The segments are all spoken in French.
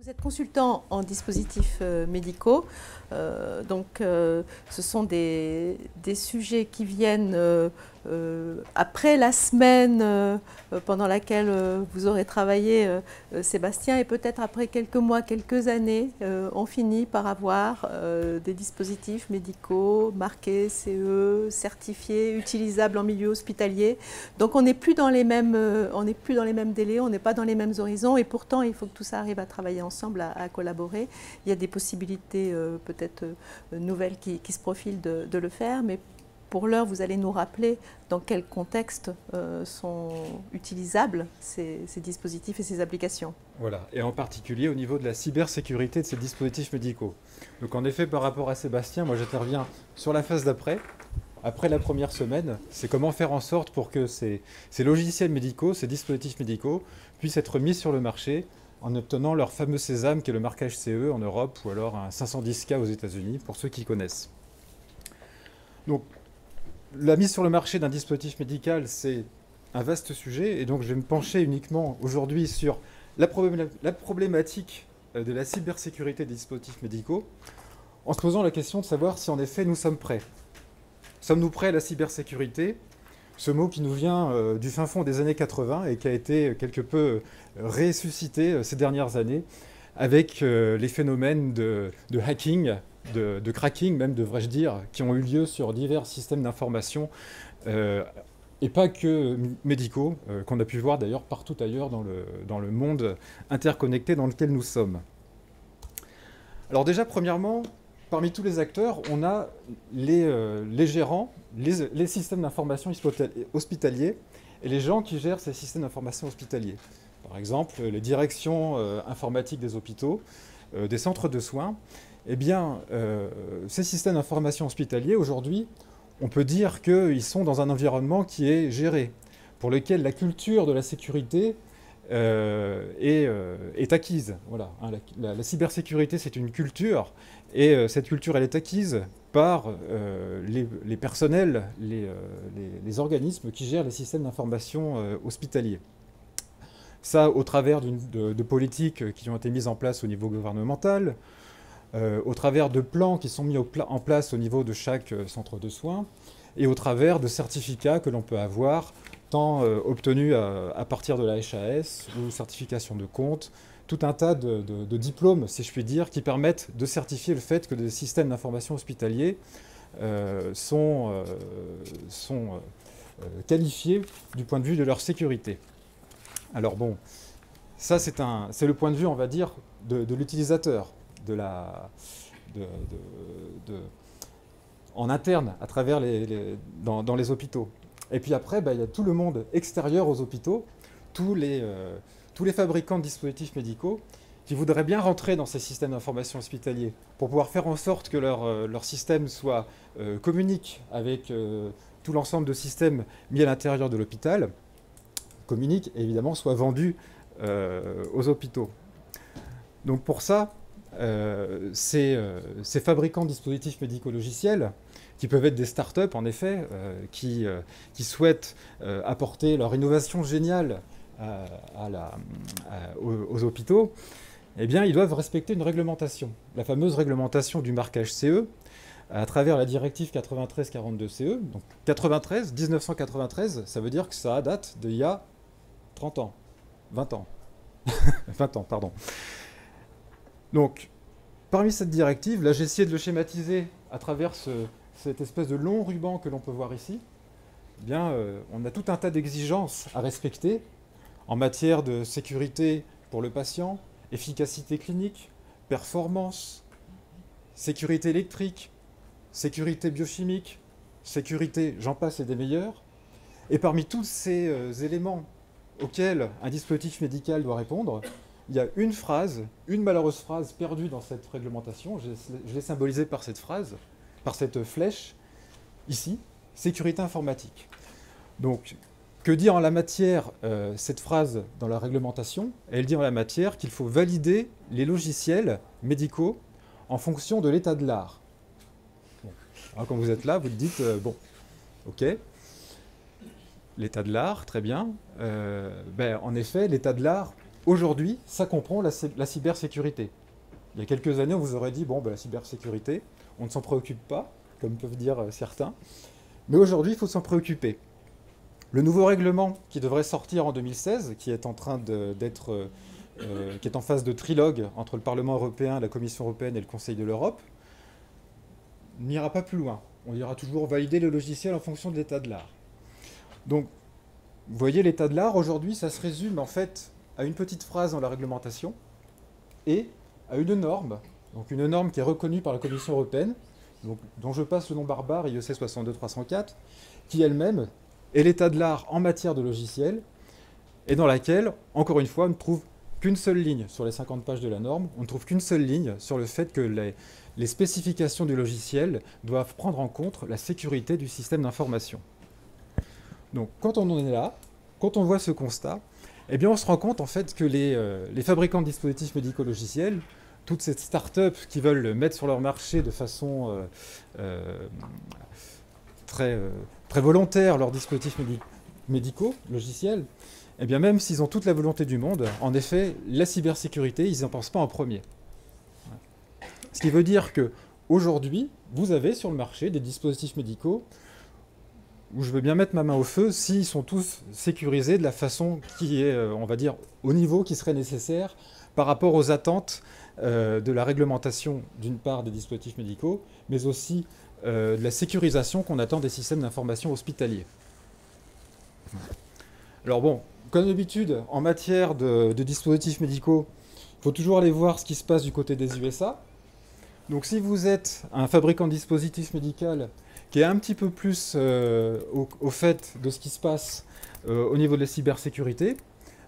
Vous êtes consultant en dispositifs médicaux, ce sont des sujets qui viennent après la semaine pendant laquelle vous aurez travaillé, Sébastien, et peut-être après quelques mois, quelques années, on finit par avoir des dispositifs médicaux marqués CE, certifiés, utilisables en milieu hospitalier. Donc on n'est plus dans les mêmes, délais, on n'est pas dans les mêmes horizons, et pourtant il faut que tout ça arrive à travailler ensemble, à collaborer. Il y a des possibilités peut-être nouvelles qui se profilent de le faire, mais pour l'heure, vous allez nous rappeler dans quel contexte sont utilisables ces dispositifs et ces applications. Voilà, et en particulier au niveau de la cybersécurité de ces dispositifs médicaux. Donc en effet, par rapport à Sébastien, moi j'interviens sur la phase d'après. Après la première semaine, c'est comment faire en sorte pour que ces logiciels médicaux, ces dispositifs médicaux, puissent être mis sur le marché en obtenant leur fameux sésame qui est le marquage CE en Europe ou alors un 510K aux États-Unis, pour ceux qui connaissent. Donc, la mise sur le marché d'un dispositif médical, c'est un vaste sujet, et donc je vais me pencher uniquement aujourd'hui sur la problématique de la cybersécurité des dispositifs médicaux, en se posant la question de savoir si en effet nous sommes prêts. Sommes-nous prêts à la cybersécurité ? Ce mot qui nous vient du fin fond des années 80 et qui a été quelque peu ressuscité ces dernières années avec les phénomènes de hacking, de cracking même devrais-je dire, qui ont eu lieu sur divers systèmes d'information et pas que médicaux, qu'on a pu voir d'ailleurs partout ailleurs dans le monde interconnecté dans lequel nous sommes. Alors déjà, premièrement, parmi tous les acteurs, on a les gérants, les systèmes d'information hospitaliers et les gens qui gèrent ces systèmes d'information hospitaliers. Par exemple, les directions informatiques des hôpitaux, des centres de soins. Eh bien, ces systèmes d'information hospitaliers, aujourd'hui, on peut dire qu'ils sont dans un environnement qui est géré, pour lequel la culture de la sécurité est acquise. Voilà, hein, la cybersécurité, c'est une culture, et cette culture, elle est acquise par les personnels, les organismes qui gèrent les systèmes d'information hospitaliers. Ça, au travers de politiques qui ont été mises en place au niveau gouvernemental, au travers de plans qui sont mis en place au niveau de chaque centre de soins, et au travers de certificats que l'on peut avoir, tant obtenus à partir de la HAS ou certification de compte, tout un tas de diplômes, si je puis dire, qui permettent de certifier le fait que des systèmes d'information hospitaliers sont qualifiés du point de vue de leur sécurité. Alors bon, ça c'est le point de vue, on va dire, de l'utilisateur, en interne, à travers dans les hôpitaux. Et puis après, il y a tout le monde extérieur aux hôpitaux, tous les fabricants de dispositifs médicaux qui voudraient bien rentrer dans ces systèmes d'information hospitaliers pour pouvoir faire en sorte que leur système communique avec tout l'ensemble de systèmes mis à l'intérieur de l'hôpital, communique et évidemment soit vendu aux hôpitaux. Donc pour ça, ces fabricants de dispositifs médico-logiciels, qui peuvent être des startups en effet, qui souhaitent apporter leur innovation géniale aux hôpitaux, eh bien ils doivent respecter une réglementation, la fameuse réglementation du marquage CE, à travers la directive 93-42-CE. Donc 1993, ça veut dire que ça date d'il y a 30 ans, 20 ans, 20 ans, pardon. Donc, parmi cette directive, là j'ai essayé de le schématiser à travers cette espèce de long ruban que l'on peut voir ici. Eh bien, on a tout un tas d'exigences à respecter en matière de sécurité pour le patient, efficacité clinique, performance, sécurité électrique, sécurité biochimique, sécurité, j'en passe et des meilleurs. Et parmi tous ces éléments auxquels un dispositif médical doit répondre, il y a une phrase, une malheureuse phrase perdue dans cette réglementation, je l'ai symbolisée par cette phrase, par cette flèche, ici, sécurité informatique. Donc, que dit en la matière cette phrase dans la réglementation? Elle dit en la matière qu'il faut valider les logiciels médicaux en fonction de l'état de l'art. Bon. Alors, quand vous êtes là, vous te dites, bon, ok, l'état de l'art, très bien. En effet, l'état de l'art, aujourd'hui, ça comprend la cybersécurité. Il y a quelques années, on vous aurait dit, bon, ben, la cybersécurité, on ne s'en préoccupe pas, comme peuvent dire certains. Mais aujourd'hui, il faut s'en préoccuper. Le nouveau règlement qui devrait sortir en 2016, qui est en train d'être, qui est en phase de trilogue entre le Parlement européen, la Commission européenne et le Conseil de l'Europe, n'ira pas plus loin. On ira toujours valider le logiciel en fonction de l'état de l'art. Donc, vous voyez, l'état de l'art, aujourd'hui, ça se résume en fait à une petite phrase dans la réglementation et à une norme, donc une norme qui est reconnue par la Commission européenne, donc, dont je passe le nom barbare, IEC 62304, qui elle-même est l'état de l'art en matière de logiciel, et dans laquelle, encore une fois, on ne trouve qu'une seule ligne sur les 50 pages de la norme, on ne trouve qu'une seule ligne sur le fait que les spécifications du logiciel doivent prendre en compte la sécurité du système d'information. Donc quand on en est là, quand on voit ce constat, eh bien on se rend compte en fait que les fabricants de dispositifs médico-logiciels, toutes ces startups qui veulent mettre sur leur marché de façon très volontaire leurs dispositifs médicaux, logiciels, eh bien même s'ils ont toute la volonté du monde, en effet, la cybersécurité, ils n'en pensent pas en premier. Ce qui veut dire qu'aujourd'hui, vous avez sur le marché des dispositifs médicaux où je veux bien mettre ma main au feu s'ils sont tous sécurisés de la façon qui est, on va dire, au niveau qui serait nécessaire par rapport aux attentes de la réglementation, d'une part, des dispositifs médicaux, mais aussi de la sécurisation qu'on attend des systèmes d'information hospitaliers. Alors bon, comme d'habitude, en matière de dispositifs médicaux, il faut toujours aller voir ce qui se passe du côté des USA. Donc si vous êtes un fabricant de dispositifs médicaux qui est un petit peu plus au fait de ce qui se passe au niveau de la cybersécurité,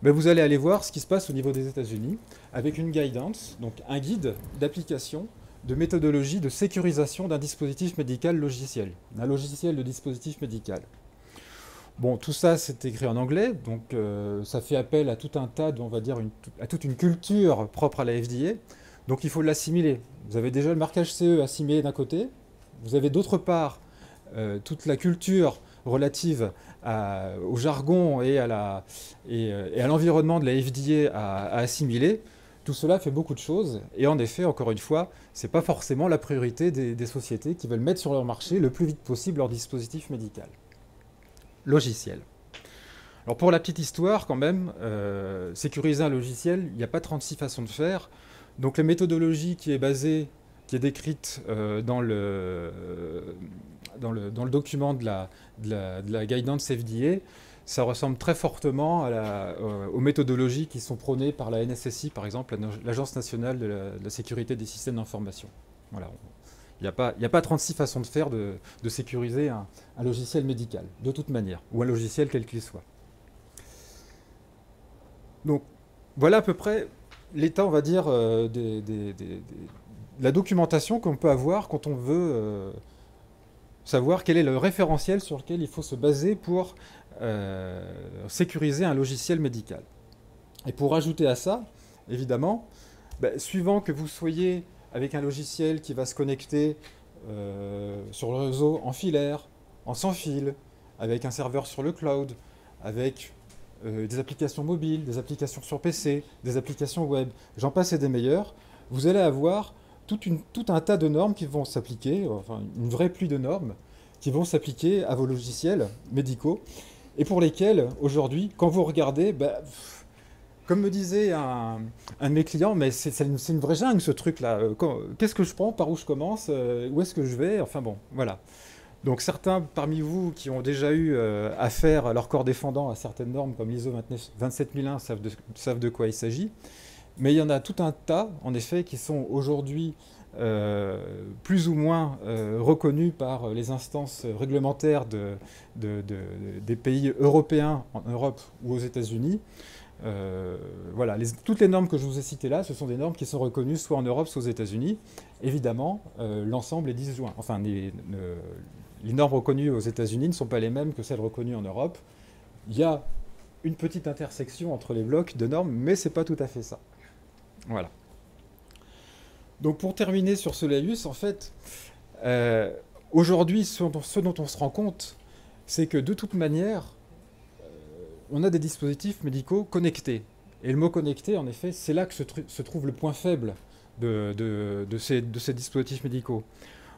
ben vous allez aller voir ce qui se passe au niveau des États-Unis avec une guidance, donc un guide d'application de méthodologie de sécurisation d'un dispositif médical logiciel, d'un logiciel de dispositif médical. Bon, tout ça, c'est écrit en anglais, donc ça fait appel à tout un tas, on va dire, à toute une culture propre à la FDA, donc il faut l'assimiler. Vous avez déjà le marquage CE assimilé d'un côté, vous avez d'autre part toute la culture relative au jargon et à l'environnement de la FDA à assimiler. Tout cela fait beaucoup de choses, et en effet, encore une fois, ce n'est pas forcément la priorité des sociétés qui veulent mettre sur leur marché le plus vite possible leur dispositif médical. Logiciel. Alors pour la petite histoire, quand même, sécuriser un logiciel, il n'y a pas 36 façons de faire. Donc la méthodologie qui est décrite dans le document de la guidance FDA, ça ressemble très fortement aux méthodologies qui sont prônées par la NSSI, par exemple, l'Agence nationale de la sécurité des systèmes d'information. Voilà. Il n'y a pas 36 façons de faire de sécuriser un logiciel médical, de toute manière, ou un logiciel quel qu'il soit. Donc, voilà à peu près l'état, on va dire, de la documentation qu'on peut avoir quand on veut savoir quel est le référentiel sur lequel il faut se baser pour sécuriser un logiciel médical. Et pour ajouter à ça, évidemment, suivant que vous soyez avec un logiciel qui va se connecter sur le réseau en filaire, en sans fil, avec un serveur sur le cloud, avec des applications mobiles, des applications sur PC, des applications web, j'en passe et des meilleurs, vous allez avoir tout un tas de normes qui vont s'appliquer, enfin une vraie pluie de normes, qui vont s'appliquer à vos logiciels médicaux, et pour lesquels, aujourd'hui, quand vous regardez, comme me disait un de mes clients, mais c'est une vraie jungle ce truc-là. Qu'est-ce que je prends? Par où je commence? Où est-ce que je vais? Enfin bon, voilà. Donc certains parmi vous qui ont déjà eu affaire à leur corps défendant à certaines normes comme l'ISO 27001 savent de quoi il s'agit. Mais il y en a tout un tas, en effet, qui sont aujourd'hui plus ou moins reconnus par les instances réglementaires des pays européens, en Europe ou aux États-Unis. Voilà, toutes les normes que je vous ai citées là, ce sont des normes qui sont reconnues soit en Europe, soit aux États-Unis. Évidemment, l'ensemble est disjoint. Enfin, les normes reconnues aux États-Unis ne sont pas les mêmes que celles reconnues en Europe. Il y a une petite intersection entre les blocs de normes, mais ce n'est pas tout à fait ça. Voilà. Donc pour terminer sur ce laïus, en fait, aujourd'hui, ce dont on se rend compte, c'est que de toute manière, on a des dispositifs médicaux connectés. Et le mot connecté, en effet, c'est là que se trouve le point faible de ces dispositifs médicaux.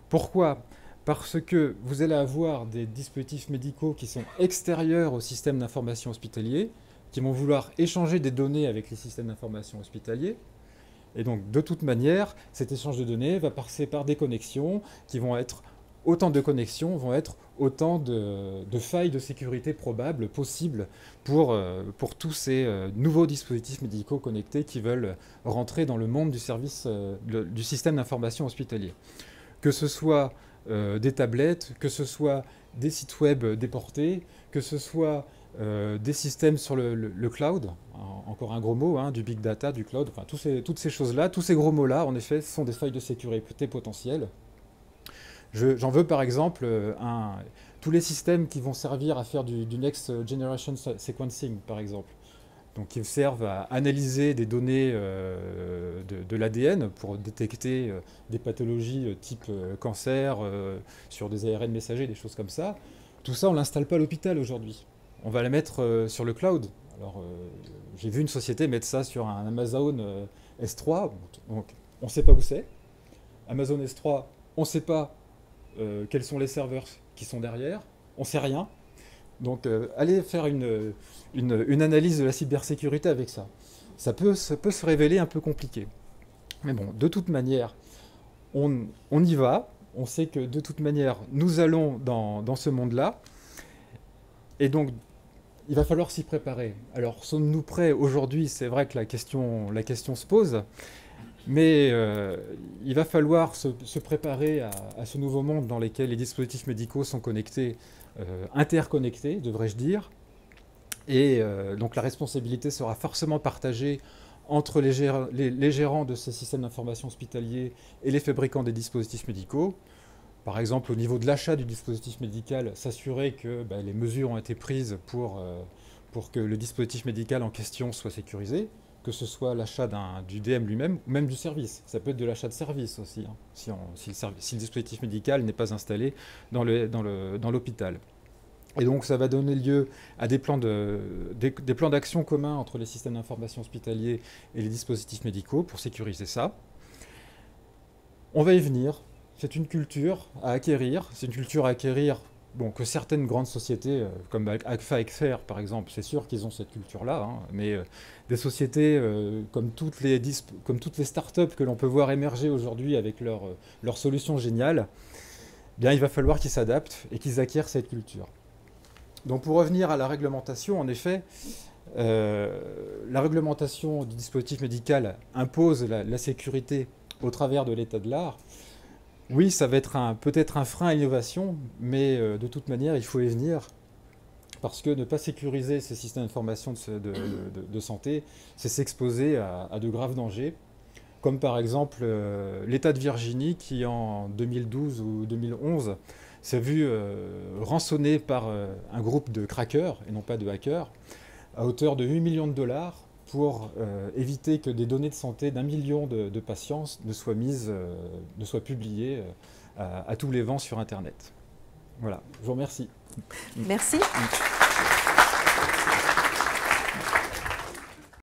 Pourquoi ? Parce que vous allez avoir des dispositifs médicaux qui sont extérieurs au système d'information hospitalier, qui vont vouloir échanger des données avec les systèmes d'information hospitaliers. Et donc, de toute manière, cet échange de données va passer par des connexions qui vont être autant de connexions, vont être autant de failles de sécurité probables, possibles, pour tous ces nouveaux dispositifs médicaux connectés qui veulent rentrer dans le monde du service, du système d'information hospitalier. Que ce soit des tablettes, que ce soit des sites web déportés, que ce soit des systèmes sur le cloud, encore un gros mot, hein, du big data, du cloud, enfin toutes ces choses-là, tous ces gros mots-là, en effet, sont des failles de sécurité potentielles. J'en veux par exemple tous les systèmes qui vont servir à faire du Next Generation Sequencing, par exemple. Donc, qui servent à analyser des données de l'ADN pour détecter des pathologies type cancer sur des ARN messagers, des choses comme ça. Tout ça, on ne l'installe pas à l'hôpital aujourd'hui. On va la mettre sur le cloud. Alors, j'ai vu une société mettre ça sur un Amazon S3. Donc, on ne sait pas où c'est. Amazon S3, on ne sait pas quels sont les serveurs qui sont derrière. On ne sait rien. Donc, allez faire une analyse de la cybersécurité avec ça. Ça peut se révéler un peu compliqué. Mais bon, de toute manière, on y va. On sait que de toute manière, nous allons dans ce monde-là. Et donc, il va falloir s'y préparer. Alors, sommes-nous prêts aujourd'hui? C'est vrai que la question se pose. Mais il va falloir se préparer à ce nouveau monde dans lequel les dispositifs médicaux sont connectés, interconnectés, devrais-je dire. Et donc la responsabilité sera forcément partagée entre les gérants de ces systèmes d'information hospitaliers et les fabricants des dispositifs médicaux. Par exemple, au niveau de l'achat du dispositif médical, s'assurer que les mesures ont été prises pour que le dispositif médical en question soit sécurisé, que ce soit l'achat du DM lui-même ou même du service. Ça peut être de l'achat de service aussi, hein, si le dispositif médical n'est pas installé dans l'hôpital. Et donc ça va donner lieu à des plans d'action communs entre les systèmes d'information hospitaliers et les dispositifs médicaux pour sécuriser ça. On va y venir. C'est une culture à acquérir. C'est une culture à acquérir que certaines grandes sociétés, comme Agfa XR par exemple, c'est sûr qu'ils ont cette culture-là, hein, mais des sociétés comme toutes les startups que l'on peut voir émerger aujourd'hui avec leurs solutions géniales, bien, il va falloir qu'ils s'adaptent et qu'ils acquièrent cette culture. Donc pour revenir à la réglementation, en effet, la réglementation du dispositif médical impose la sécurité au travers de l'état de l'art. Oui, ça va être peut-être un frein à l'innovation, mais de toute manière, il faut y venir, parce que ne pas sécuriser ces systèmes d'information de santé, c'est s'exposer à de graves dangers, comme par exemple l'État de Virginie qui, en 2012 ou 2011, s'est vu rançonné par un groupe de crackers, et non pas de hackers, à hauteur de 8 millions de dollars, pour éviter que des données de santé d'1 million de patients ne soient publiées à tous les vents sur Internet. Voilà, je vous remercie. Merci.